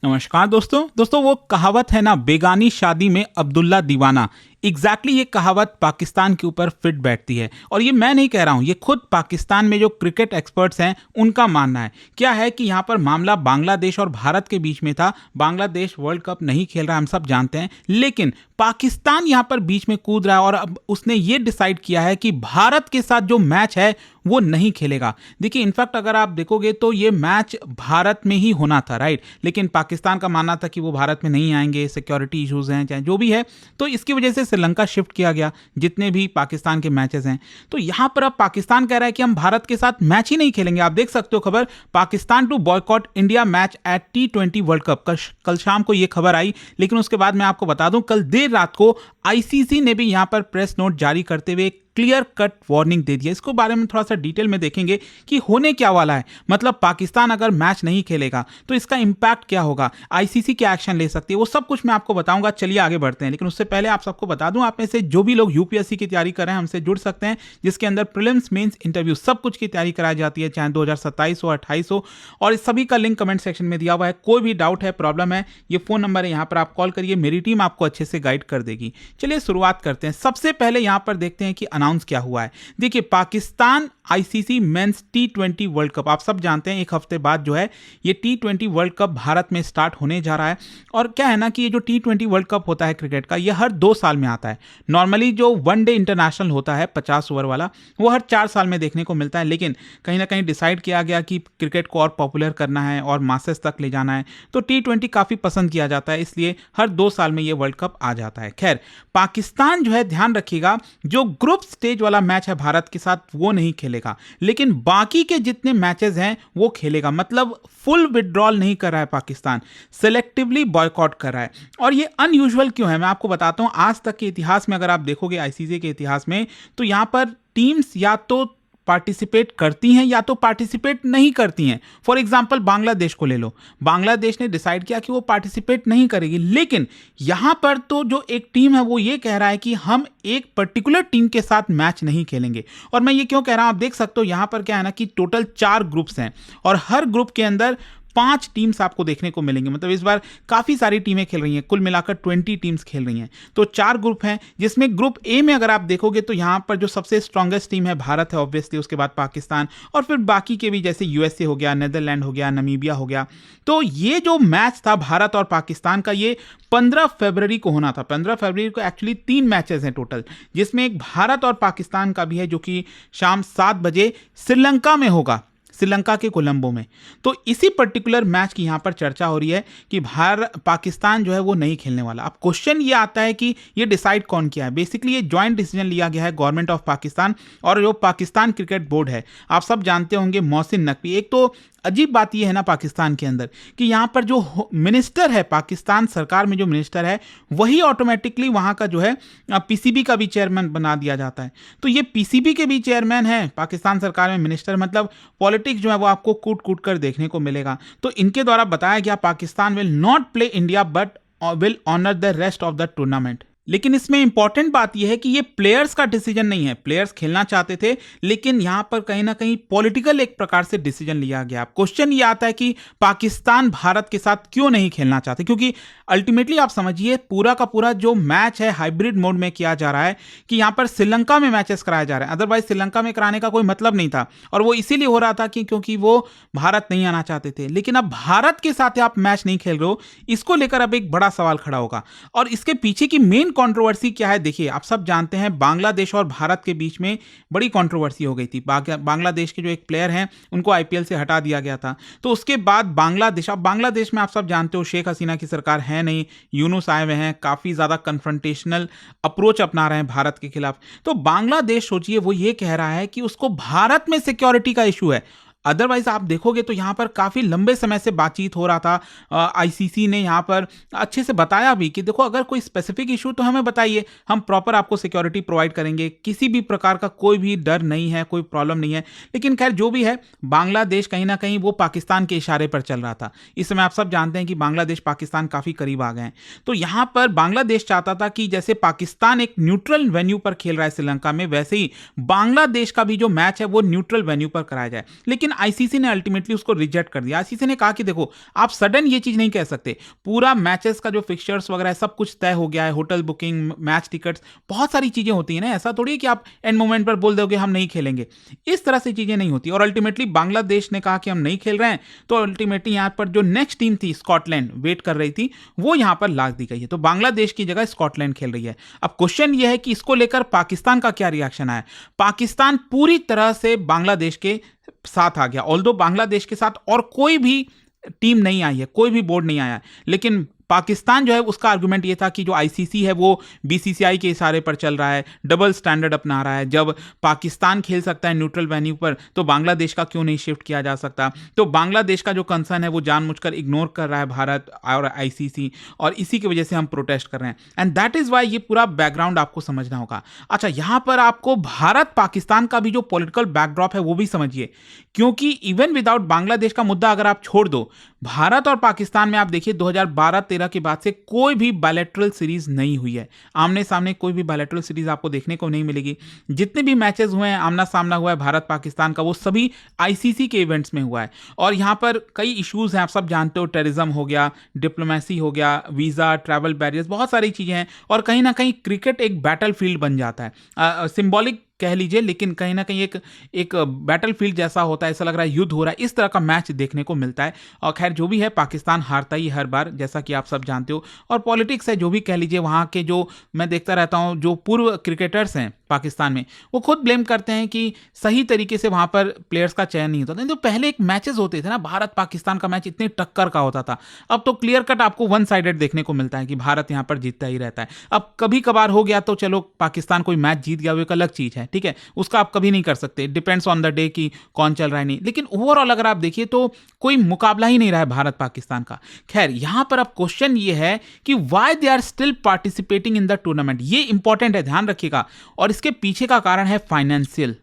नमस्कार दोस्तों वो कहावत है ना, बेगानी शादी में अब्दुल्ला दीवाना। एग्जैक्टली ये कहावत पाकिस्तान के ऊपर फिट बैठती है। और ये मैं नहीं कह रहा हूँ, ये खुद पाकिस्तान में जो क्रिकेट एक्सपर्ट्स हैं उनका मानना है। क्या है कि यहाँ पर मामला बांग्लादेश और भारत के बीच में था। बांग्लादेश वर्ल्ड कप नहीं खेल रहा, हम सब जानते हैं, लेकिन पाकिस्तान यहाँ पर बीच में कूद रहा है और अब उसने ये डिसाइड किया है कि भारत के साथ जो मैच है वो नहीं खेलेगा। देखिए, इनफैक्ट अगर आप देखोगे तो ये मैच भारत में ही होना था, राइट, लेकिन पाकिस्तान का मानना था कि वो भारत में नहीं आएंगे, सिक्योरिटी इश्यूज हैं, चाहे जो भी है, तो इसकी वजह से श्रीलंका शिफ्ट किया गया जितने भी पाकिस्तान के मैचेस हैं। तो यहां पर अब पाकिस्तान कह रहा है कि हम भारत के साथ मैच ही नहीं खेलेंगे। आप देख सकते हो खबर, Pakistan to boycott India match at T20 world cup. कल शाम को यह खबर आई, लेकिन उसके बाद मैं आपको बता दूं, कल देर रात को आईसीसी ने भी यहां पर प्रेस नोट जारी करते हुए क्लियर कट वार्निंग दे दिया। इसको बारे में थोड़ा सा डिटेल में देखेंगे कि होने क्या वाला है। मतलब पाकिस्तान अगर मैच नहीं खेलेगा तो इसका इंपैक्ट क्या होगा, आईसीसी क्या एक्शन ले सकती है, वो सब कुछ मैं आपको बताऊंगा। चलिए आगे बढ़ते हैं, लेकिन उससे पहले आप सबको बता दूं, आप में से जो भी लोग यूपीएससी की तैयारी कर रहे हैं हमसे जुड़ सकते हैं, जिसके अंदर प्रीलिम्स, मेंस, इंटरव्यू सब कुछ की तैयारी कराई जाती है, चाहे 2027 हो, 28 हो, और इस सभी का लिंक कमेंट सेक्शन में दिया हुआ है। कोई भी डाउट है, प्रॉब्लम है, ये फोन नंबर है, यहाँ पर आप कॉल करिए, मेरी टीम आपको अच्छे से गाइड कर देगी। चलिए शुरुआत करते हैं। सबसे पहले यहाँ पर देखते हैं कि अनाउंस क्या हुआ है। देखिए, Pakistan ICC men's T20 world cup, आप सब जानते हैं एक हफ्ते बाद जो है ये T20 वर्ल्ड कप भारत में स्टार्ट होने जा रहा है। और क्या है ना कि ये जो T20 वर्ल्ड कप होता है क्रिकेट का, ये हर 2 साल में आता है। नॉर्मली जो वनडे इंटरनेशनल होता है 50 ओवर वाला, वो हर 4 साल में देखने को मिलता है, लेकिन कहीं ना कहीं डिसाइड किया गया कि क्रिकेट को और पॉपुलर करना है और मासेस तक ले जाना है, तो T20 काफी पसंद किया जाता है, इसलिए हर 2 साल में ये वर्ल्ड कप आ जाता है। खैर, पाकिस्तान जो है, ध्यान रखिएगा, जो ग्रुप स्टेज वाला मैच है भारत के साथ वो नहीं खेलेगा, लेकिन बाकी के जितने मैचेस हैं वो खेलेगा। मतलब फुल विड्रॉल नहीं कर रहा है पाकिस्तान, सिलेक्टिवली बॉयकॉट कर रहा है। और ये अनयूजुअल क्यों है, मैं आपको बताता हूं। आज तक के इतिहास में अगर आप देखोगे, आईसीसी के इतिहास में, तो यहां पर टीम्स या तो पार्टिसिपेट करती हैं या तो पार्टिसिपेट नहीं करती हैं। फॉर एग्जांपल बांग्लादेश को ले लो, बांग्लादेश ने डिसाइड किया कि वो पार्टिसिपेट नहीं करेगी, लेकिन यहां पर तो जो एक टीम है वो ये कह रहा है कि हम एक पर्टिकुलर टीम के साथ मैच नहीं खेलेंगे। और मैं ये क्यों कह रहा हूं, आप देख सकते हो यहां पर क्या है ना कि टोटल 4 ग्रुप्स हैं और हर ग्रुप के अंदर 5 टीम्स आपको देखने को मिलेंगे। मतलब इस बार काफी सारी टीमें खेल रही हैं, कुल मिलाकर 20 टीम्स खेल रही हैं। तो 4 ग्रुप हैं, जिसमें ग्रुप ए में अगर आप देखोगे तो यहां पर जो सबसे स्ट्रांगेस्ट टीम है भारत है ऑब्वियसली, उसके बाद पाकिस्तान, और फिर बाकी के भी जैसे यूएसए हो गया, नेदरलैंड हो गया, नमीबिया हो गया। तो ये जो मैच था भारत और पाकिस्तान का, ये 15 फरवरी को होना था। 15 फरवरी को एक्चुअली 3 मैचेस हैं टोटल, जिसमें एक भारत और पाकिस्तान का भी है, जो कि शाम 7 बजे श्रीलंका में होगा, श्रीलंका के कोलंबो में। तो इसी पर्टिकुलर मैच की यहां पर चर्चा हो रही है कि पाकिस्तान जो है वो नहीं खेलने वाला। अब क्वेश्चन ये आता है कि ये डिसाइड कौन किया है। बेसिकली ये जॉइंट डिसीजन लिया गया है गवर्नमेंट ऑफ पाकिस्तान और जो पाकिस्तान क्रिकेट बोर्ड है, आप सब जानते होंगे, मोहसिन नकवी। एक तो अजीब बात यह है ना पाकिस्तान के अंदर कि यहां पर जो मिनिस्टर है, पाकिस्तान सरकार में जो मिनिस्टर है, वही ऑटोमेटिकली वहां का जो है पीसीबी का भी चेयरमैन बना दिया जाता है। तो ये पीसीबी के भी चेयरमैन है पाकिस्तान सरकार में मिनिस्टर, मतलब पॉलिटिक्स जो है वो आपको कूट कूट कर देखने को मिलेगा। तो इनके द्वारा बताया गया Pakistan will not play India but will honour the rest of the tournament. लेकिन इसमें इंपॉर्टेंट बात यह है कि ये प्लेयर्स का डिसीजन नहीं है। प्लेयर्स खेलना चाहते थे, लेकिन यहां पर कहीं ना कहीं पॉलिटिकल एक प्रकार से डिसीजन लिया गया। क्वेश्चन ये आता है कि पाकिस्तान भारत के साथ क्यों नहीं खेलना चाहते, क्योंकि अल्टीमेटली आप समझिए पूरा का पूरा जो मैच है हाइब्रिड मोड में किया जा रहा है कि यहां पर श्रीलंका में मैचेस कराए जा रहे हैं। अदरवाइज श्रीलंका में कराने का कोई मतलब नहीं था, और वो इसीलिए हो रहा था कि क्योंकि वो भारत नहीं आना चाहते थे। लेकिन अब भारत के साथ आप मैच नहीं खेल रहे हो, इसको लेकर अब एक बड़ा सवाल खड़ा होगा। और इसके पीछे की मेन कंट्रोवर्सी क्या है, देखिए आप सब जानते हैं बांग्लादेश और भारत के बीच में बड़ी कंट्रोवर्सी हो गई थी। बांग्लादेश के जो एक प्लेयर हैं उनको आईपीएल से हटा दिया गया था। तो उसके बाद बांग्लादेश, अब बांग्लादेश में आप सब जानते हो शेख हसीना की सरकार है नहीं, यूनुस आए हुए हैं, काफी ज्यादा कन्फ्रंटेशनल अप्रोच अपना रहे हैं भारत के खिलाफ। तो बांग्लादेश सोचिए वो ये कह रहा है कि उसको भारत में सिक्योरिटी का इशू है। अदरवाइज आप देखोगे तो यहां पर काफी लंबे समय से बातचीत हो रहा था। आईसीसी ने यहां पर अच्छे से बताया भी कि देखो अगर कोई स्पेसिफिक इशू तो हमें बताइए, हम प्रॉपर आपको सिक्योरिटी प्रोवाइड करेंगे, किसी भी प्रकार का कोई भी डर नहीं है, कोई प्रॉब्लम नहीं है। लेकिन खैर जो भी है, बांग्लादेश कहीं ना कहीं वो पाकिस्तान के इशारे पर चल रहा था। इस समय आप सब जानते हैं कि बांग्लादेश पाकिस्तान काफी करीब आ गए हैं। तो यहां पर बांग्लादेश चाहता था कि जैसे पाकिस्तान एक न्यूट्रल वेन्यू पर खेल रहा है श्रीलंका में, वैसे ही बांग्लादेश का भी जो मैच है वो न्यूट्रल वेन्यू पर कराया जाए। लेकिन आईसीसी ने अल्टीमेटली उसको रिजेक्ट कर दिया। आईसीसी ने कहा कि देखो, आप सडन ये चीज़ नहीं कह सकते, पूरा मैचेस का जो फिक्सचर्स वगैरह सब कुछ तय हो गया है, होटल बुकिंग, मैच टिकट्स, बहुत सारी चीज़ें होती हैं ना, ऐसा थोड़ी है कि आप एंड मोमेंट पर बोल दोगे हम नहीं खेलेंगे। इस तरह से चीज़ें नहीं होती। और अल्टीमेटली बांग्लादेश ने कहा कि हम नहीं खेल रहे हैं, तो अल्टीमेटली यहाँ पर जो नेक्स्ट टीम थी स्कॉटलैंड वेट कर रही थी, वो यहाँ पर लाद दी गई है। तो बांग्लादेश की जगह स्कॉटलैंड खेल रही है। अब क्वेश्चन ये है कि इसको लेकर पाकिस्तान का क्या रिएक्शन आया। पाकिस्तान पूरी तरह से बांग्लादेश के साथ आ गया। ऑल्दो बांग्लादेश के साथ और कोई भी टीम नहीं आई है, कोई भी बोर्ड नहीं आया है, लेकिन पाकिस्तान जो है उसका आर्गुमेंट ये था कि जो आईसीसी है वो बीसीसीआई के इशारे पर चल रहा है, डबल स्टैंडर्ड अपना रहा है। जब पाकिस्तान खेल सकता है न्यूट्रल वेन्यू पर, तो बांग्लादेश का क्यों नहीं शिफ्ट किया जा सकता। तो बांग्लादेश का जो कंसर्न है वो जानबूझकर इग्नोर कर रहा है भारत और आईसीसी, और इसी की वजह से हम प्रोटेस्ट कर रहे हैं। एंड दैट इज वाई ये पूरा बैकग्राउंड आपको समझना होगा। अच्छा, यहां पर आपको भारत पाकिस्तान का भी जो पॉलिटिकल बैकड्रॉप है वो भी समझिए, क्योंकि इवन विदाउट बांग्लादेश का मुद्दा अगर आप छोड़ दो, भारत और पाकिस्तान में आप देखिए 2012-13 के बाद से कोई भी बायलैटरल सीरीज नहीं हुई है। आमने सामने कोई भी बायलैटरल सीरीज आपको देखने को नहीं मिलेगी। जितने भी मैचेस हुए हैं, आमना सामना हुआ है भारत पाकिस्तान का, वो सभी आईसीसी के इवेंट्स में हुआ है। और यहाँ पर कई इश्यूज हैं, आप सब जानते हो, टेररिज्म हो गया, डिप्लोमेसी हो गया, वीज़ा, ट्रैवल बैरियर्स, बहुत सारी चीज़ें हैं। और कहीं ना कहीं क्रिकेट एक बैटल फील्ड बन जाता है, सिंबॉलिक कह लीजिए, लेकिन कहीं ना कहीं एक बैटल फील्ड जैसा होता है, ऐसा लग रहा है युद्ध हो रहा है, इस तरह का मैच देखने को मिलता है। और खैर जो भी है, पाकिस्तान हारता ही हर बार, जैसा कि आप सब जानते हो। और पॉलिटिक्स है, जो भी कह लीजिए, वहाँ के जो मैं देखता रहता हूँ, जो पूर्व क्रिकेटर्स हैं पाकिस्तान में, वो खुद ब्लेम करते हैं कि सही तरीके से वहाँ पर प्लेयर्स का चयन नहीं होता। नहीं तो पहले एक मैचेस होते थे ना, भारत पाकिस्तान का मैच इतने टक्कर का होता था। अब तो क्लियर कट आपको वन साइडेड देखने को मिलता है कि भारत यहाँ पर जीतता ही रहता है। अब कभी कभार हो गया तो चलो पाकिस्तान कोई मैच जीत गया, वो एक अलग चीज़ है, ठीक है, उसका आप कभी नहीं कर सकते, डिपेंड्स ऑन द डे कि कौन चल रहा है नहीं। लेकिन ओवरऑल अगर आप देखिए तो कोई मुकाबला ही नहीं रहा है भारत पाकिस्तान का। खैर यहां पर अब क्वेश्चन ये है कि why they are still participating in the tournament. ये इंपॉर्टेंट है, ध्यान रखिएगा। और इसके पीछे का कारण है फाइनेंशियल,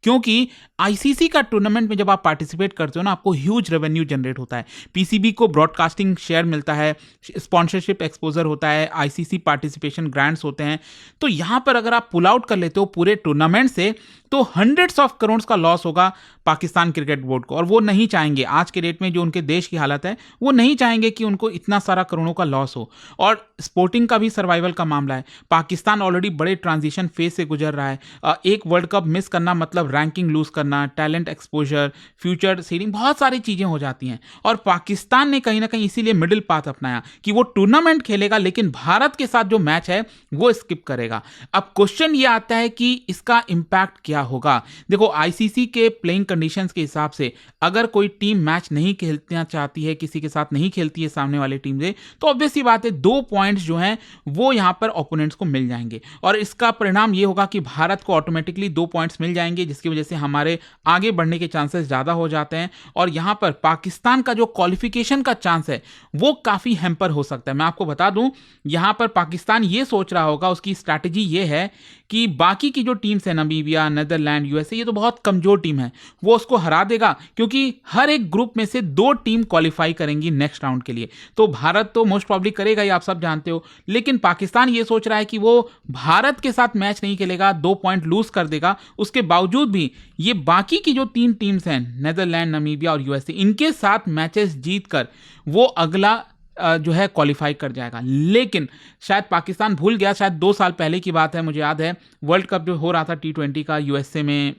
क्योंकि आईसीसी का टूर्नामेंट में जब आप पार्टिसिपेट करते हो ना, आपको ह्यूज रेवेन्यू जनरेट होता है। पीसीबी को ब्रॉडकास्टिंग शेयर मिलता है, स्पॉन्सरशिप एक्सपोजर होता है, आईसीसी पार्टिसिपेशन ग्रांट्स होते हैं। तो यहां पर अगर आप पुल आउट कर लेते हो पूरे टूर्नामेंट से, तो हंड्रेड्स ऑफ करोड़ का लॉस होगा पाकिस्तान क्रिकेट बोर्ड को। और वो नहीं चाहेंगे, आज के डेट में जो उनके देश की हालत है, वो नहीं चाहेंगे कि उनको इतना सारा करोड़ों का लॉस हो। और स्पोर्टिंग का भी सर्वाइवल का मामला है। पाकिस्तान ऑलरेडी बड़े ट्रांजिशन फेज से गुजर रहा है। एक वर्ल्ड कप मिस करना मतलब रैंकिंग लूज करना, टैलेंट एक्सपोजर, फ्यूचर सीडिंग, बहुत सारी चीजें हो जाती हैं। और पाकिस्तान ने कहीं ना कहीं इसीलिए मिडिल पाथ अपनाया कि वो टूर्नामेंट खेलेगा, लेकिन भारत के साथ जो मैच है वो स्किप करेगा। अब क्वेश्चन ये आता है कि इसका इंपैक्ट क्या होगा। देखो, आईसीसी के प्लेइंग कंडीशंस के हिसाब से अगर कोई टीम मैच नहीं खेलना चाहती है, किसी के साथ नहीं खेलती है सामने वाली टीम से, तो ऑब्वियस सी बात है 2 पॉइंट्स जो हैं वो यहां पर ओपोनेंट्स को मिल जाएंगे। और इसका परिणाम ये होगा कि भारत को ऑटोमेटिकली 2 पॉइंट्स मिल जाएंगे, जिसकी वजह से हमारे आगे बढ़ने के चांसेस ज्यादा हो जाते हैं। और यहां पर पाकिस्तान का जो क्वालिफिकेशन का चांस है वो काफी हैम्पर हो सकता है। मैं आपको बता दूं, यहां पर पाकिस्तान ये सोच रहा होगा, उसकी स्ट्रैटेजी ये है कि बाकी की जो टीम्स है, नामीबिया, नीदरलैंड, यूएसए, ये तो बहुत कमजोर टीम है, वो उसको हरा देगा, क्योंकि हर एक ग्रुप में से 2 टीम क्वालिफाई करेंगी नेक्स्ट राउंड के लिए। तो भारत तो मोस्ट प्रॉब्ली करेगा ही, आप सब जानते हो। लेकिन पाकिस्तान ये सोच रहा है कि वो भारत के साथ मैच नहीं खेलेगा, 2 पॉइंट लूज कर देगा। उसके बावजूद भी ये बाकी की जो 3 टीम्स हैं, नीदरलैंड, नामीबिया और यूएसए, इनके साथ मैचेस जीतकर वो अगला जो है क्वालिफाई कर जाएगा। लेकिन शायद पाकिस्तान भूल गया, शायद 2 साल पहले की बात है, मुझे याद है, वर्ल्ड कप जो हो रहा था T20 का यूएसए में,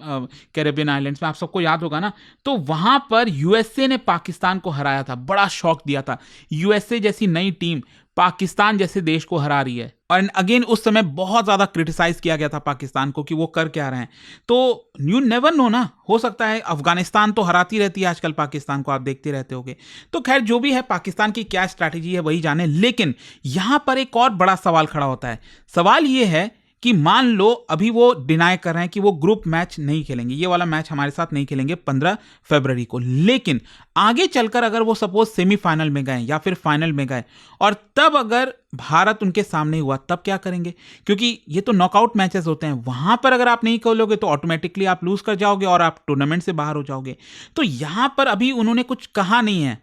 कैरेबियन आइलैंड्स में, आप सबको याद होगा ना। तो वहां पर यूएसए ने पाकिस्तान को हराया था, बड़ा शॉक दिया था। यूएसए जैसी नई टीम पाकिस्तान जैसे देश को हरा रही है। और अगेन उस समय बहुत ज्यादा क्रिटिसाइज किया गया था पाकिस्तान को कि वो कर क्या रहे हैं। तो यू नेवर नो ना, हो सकता है अफगानिस्तान तो हराती रहती है आजकल पाकिस्तान को, आप देखते रहते होगे। तो खैर जो भी है, पाकिस्तान की क्या स्ट्रैटेजी है वही जाने। लेकिन यहां पर एक और बड़ा सवाल खड़ा होता है। सवाल ये है कि मान लो अभी वो डिनाई कर रहे हैं कि वो ग्रुप मैच नहीं खेलेंगे, ये वाला मैच हमारे साथ नहीं खेलेंगे 15 फरवरी को। लेकिन आगे चलकर अगर वो सपोज सेमीफाइनल में गए या फिर फाइनल में गए, और तब अगर भारत उनके सामने हुआ, तब क्या करेंगे? क्योंकि ये तो नॉकआउट मैचेस होते हैं, वहां पर अगर आप नहीं खेलोगे तो ऑटोमेटिकली आप लूज कर जाओगे और आप टूर्नामेंट से बाहर हो जाओगे। तो यहां पर अभी उन्होंने कुछ कहा नहीं है।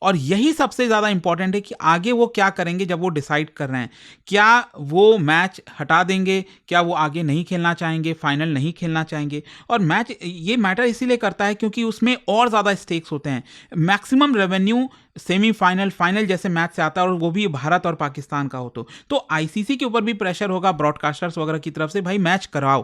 और यही सबसे ज़्यादा इंपॉर्टेंट है कि आगे वो क्या करेंगे जब वो डिसाइड कर रहे हैं। क्या वो मैच हटा देंगे, क्या वो आगे नहीं खेलना चाहेंगे, फाइनल नहीं खेलना चाहेंगे। और मैच ये मैटर इसीलिए करता है क्योंकि उसमें और ज़्यादा स्टेक्स होते हैं। मैक्सिमम रेवेन्यू सेमीफाइनल, फाइनल जैसे मैच से आता है और वो भी भारत और पाकिस्तान का हो तो आईसीसी के ऊपर भी प्रेशर होगा ब्रॉडकास्टर्स वगैरह की तरफ से, भाई मैच कराओ।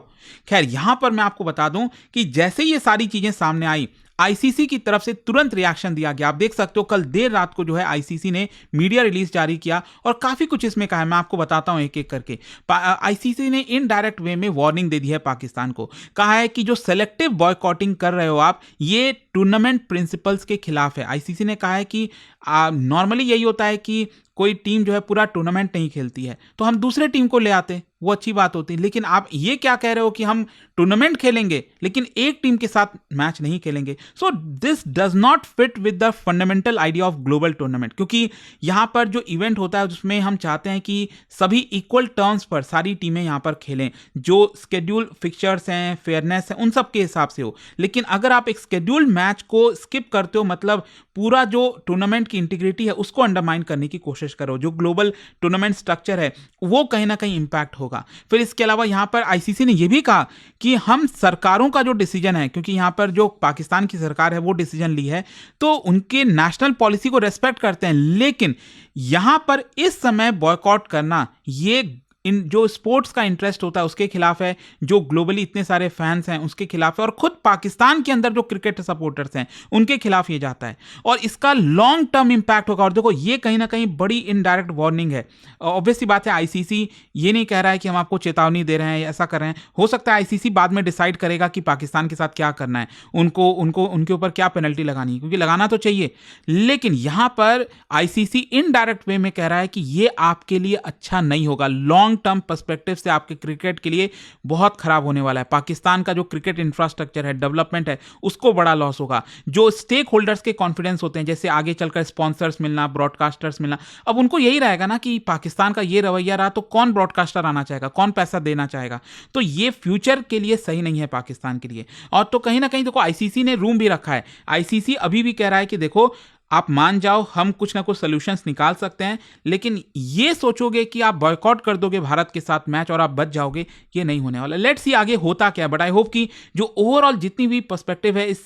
खैर यहां पर मैं आपको बता दूं कि जैसे ये सारी चीजें सामने आई, आईसीसी की तरफ से तुरंत रिएक्शन दिया गया। आप देख सकते हो कल देर रात को जो है आईसीसी ने मीडिया रिलीज जारी किया और काफी कुछ इसमें कहा है। मैं आपको बताता हूं एक एक करके। आईसीसी ने इनडायरेक्ट वे में वार्निंग दे दी है पाकिस्तान को। कहा है कि जो सेलेक्टिव बॉयकॉटिंग कर रहे हो आप, ये टूर्नामेंट प्रिंसिपल्स के खिलाफ है। आईसीसी ने कहा है कि नॉर्मली यही होता है कि कोई टीम जो है पूरा टूर्नामेंट नहीं खेलती है तो हम दूसरे टीम को ले आते, वो अच्छी बात होती। लेकिन आप ये क्या कह रहे हो कि हम टूर्नामेंट खेलेंगे लेकिन एक टीम के साथ मैच नहीं खेलेंगे। So this does not fit with the fundamental idea of global tournament, क्योंकि यहां पर जो इवेंट होता है उसमें हम चाहते हैं कि सभी इक्वल टर्म्स पर सारी टीमें यहां पर खेलें, जो स्केड्यूल फिक्चर्स हैं, फेयरनेस है, उन सब के हिसाब से हो। लेकिन अगर आप एक स्केड्यूल्ड मैच को स्किप करते हो, मतलब पूरा जो टूर्नामेंट की इंटीग्रिटी है उसको अंडरमाइन करने की कोशिश करो, जो ग्लोबल टूर्नामेंट स्ट्रक्चर है वो कहीं ना कहीं इंपैक्ट होगा। फिर इसके अलावा यहां पर आईसीसी ने यह भी कहा कि हम सरकारों का जो डिसीजन है, क्योंकि यहां पर जो पाकिस्तान की सरकार है वो डिसीजन ली है तो उनके नेशनल पॉलिसी को रेस्पेक्ट करते हैं, लेकिन यहां पर इस समय बॉयकॉट करना ये इन जो स्पोर्ट्स का इंटरेस्ट होता है उसके खिलाफ है, जो ग्लोबली इतने सारे फैंस हैं उसके खिलाफ है, और खुद पाकिस्तान के अंदर जो क्रिकेट सपोर्टर्स हैं उनके खिलाफ ये जाता है और इसका लॉन्ग टर्म इंपैक्ट होगा। और देखो ये कहीं ना कहीं बड़ी इनडायरेक्ट वार्निंग है। ऑब्वियससी बात है आईसीसी ये नहीं कह रहा है कि हम आपको चेतावनी दे रहे हैं, ऐसा कर रहे हैं। हो सकता है आईसीसी बाद में डिसाइड करेगा कि पाकिस्तान के साथ क्या करना है, उनको उनके ऊपर क्या पेनल्टी लगानी है, क्योंकि लगाना तो चाहिए। लेकिन यहां पर आईसीसी इनडायरेक्ट वे में कह रहा है कि ये आपके लिए अच्छा नहीं होगा, लॉन्ग टर्म पर्सपेक्टिव से आपके क्रिकेट के लिए बहुत खराब होने वाला है। पाकिस्तान का जो क्रिकेट इंफ्रास्ट्रक्चर है, डेवलपमेंट है, उसको बड़ा लॉस होगा। जो स्टेक होल्डर्स के कॉन्फिडेंस होते हैं, जैसे आगे चलकर स्पॉन्सर्स मिलना, ब्रॉडकास्टर्स मिलना, अब उनको यही रहेगा ना कि पाकिस्तान का ये रवैया रहा तो कौन ब्रॉडकास्टर आना चाहेगा, कौन पैसा देना चाहेगा। तो ये फ्यूचर के लिए सही नहीं है पाकिस्तान के लिए। और तो कहीं ना कहीं देखो आईसीसी ने रूम भी रखा है। आईसीसी अभी भी कह रहा है कि देखो आप मान जाओ, हम कुछ ना कुछ सॉल्यूशंस निकाल सकते हैं, लेकिन ये सोचोगे कि आप बॉयकॉट कर दोगे भारत के साथ मैच और आप बच जाओगे, ये नहीं होने वाला। लेट्स सी आगे होता क्या। बट आई होप कि जो ओवरऑल जितनी भी पर्सपेक्टिव है इस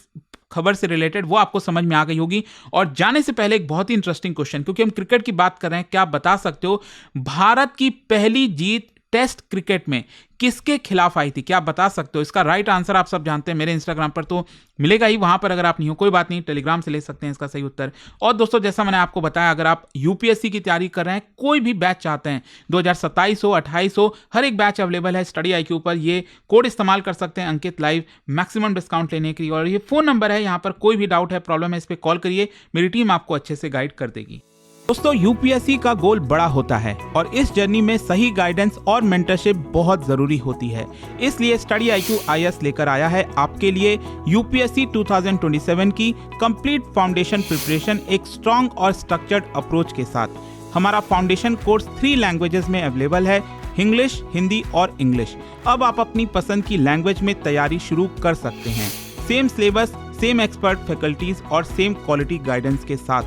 खबर से रिलेटेड वो आपको समझ में आ गई होगी। और जाने से पहले एक बहुत ही इंटरेस्टिंग क्वेश्चन, क्योंकि हम क्रिकेट की बात कर रहे हैं, क्या आप बता सकते हो भारत की पहली जीत टेस्ट क्रिकेट में किसके खिलाफ आई थी? क्या आप बता सकते हो? इसका राइट आंसर आप सब जानते हैं, मेरे इंस्टाग्राम पर तो मिलेगा ही, वहां पर अगर आप नहीं हो कोई बात नहीं, टेलीग्राम से ले सकते हैं इसका सही उत्तर। और दोस्तों जैसा मैंने आपको बताया, अगर आप यूपीएससी की तैयारी कर रहे हैं, कोई भी बैच चाहते हैं, 2027 हो 28 हो, हर एक बैच अवेलेबल है स्टडी IQ पर। ये कोड इस्तेमाल कर सकते हैं अंकित लाइव, मैक्सिमम डिस्काउंट लेने के लिए। और ये फोन नंबर है, यहाँ पर कोई भी डाउट है, प्रॉब्लम है, इस पर कॉल करिए, मेरी टीम आपको अच्छे से गाइड कर देगी। दोस्तों यूपीएससी का गोल बड़ा होता है और इस जर्नी में सही गाइडेंस और मेंटरशिप बहुत जरूरी होती है। इसलिए स्टडी IQ IS लेकर आया है आपके लिए यूपीएससी 2027 की कंप्लीट फाउंडेशन प्रिपरेशन, एक स्ट्रॉन्ग और स्ट्रक्चर्ड अप्रोच के साथ। हमारा फाउंडेशन कोर्स 3 लैंग्वेजेस में अवेलेबल है, इंग्लिश, हिंदी और इंग्लिश। अब आप अपनी पसंद की लैंग्वेज में तैयारी शुरू कर सकते हैं। Same syllabus, same expert faculties और सेम क्वालिटी गाइडेंस के साथ।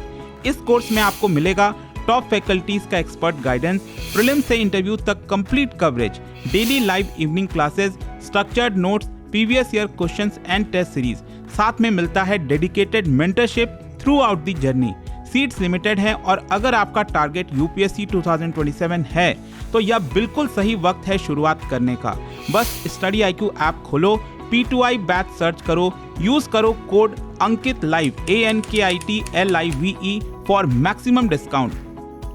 इस कोर्स में आपको मिलेगा टॉप फैकल्टीज का एक्सपर्ट गाइडेंस, प्रीलिम से इंटरव्यू तक complete coverage, daily live evening classes, structured notes, previous year questions and test series. साथ में मिलता है dedicated mentorship throughout the journey. Seats limited है और अगर आपका टारगेट यूपीएससी 2027 है तो यह बिल्कुल सही वक्त है शुरुआत करने का। बस स्टडी IQ ऐप खोलो, P2I बैच सर्च करो, यूज करो code Ankit live ANKITLIVE for maximum discount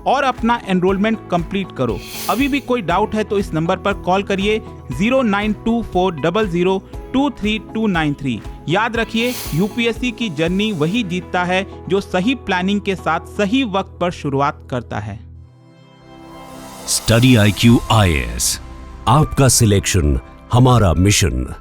और अपना एनरोलमेंट कंप्लीट करो। अभी भी कोई डाउट है तो इस नंबर पर कॉल करिए 092400232293। याद रखिए यूपीएससी की जर्नी वही जीतता है जो सही प्लानिंग के साथ सही वक्त पर शुरुआत करता है। स्टडी IQ IS, आपका सिलेक्शन हमारा मिशन।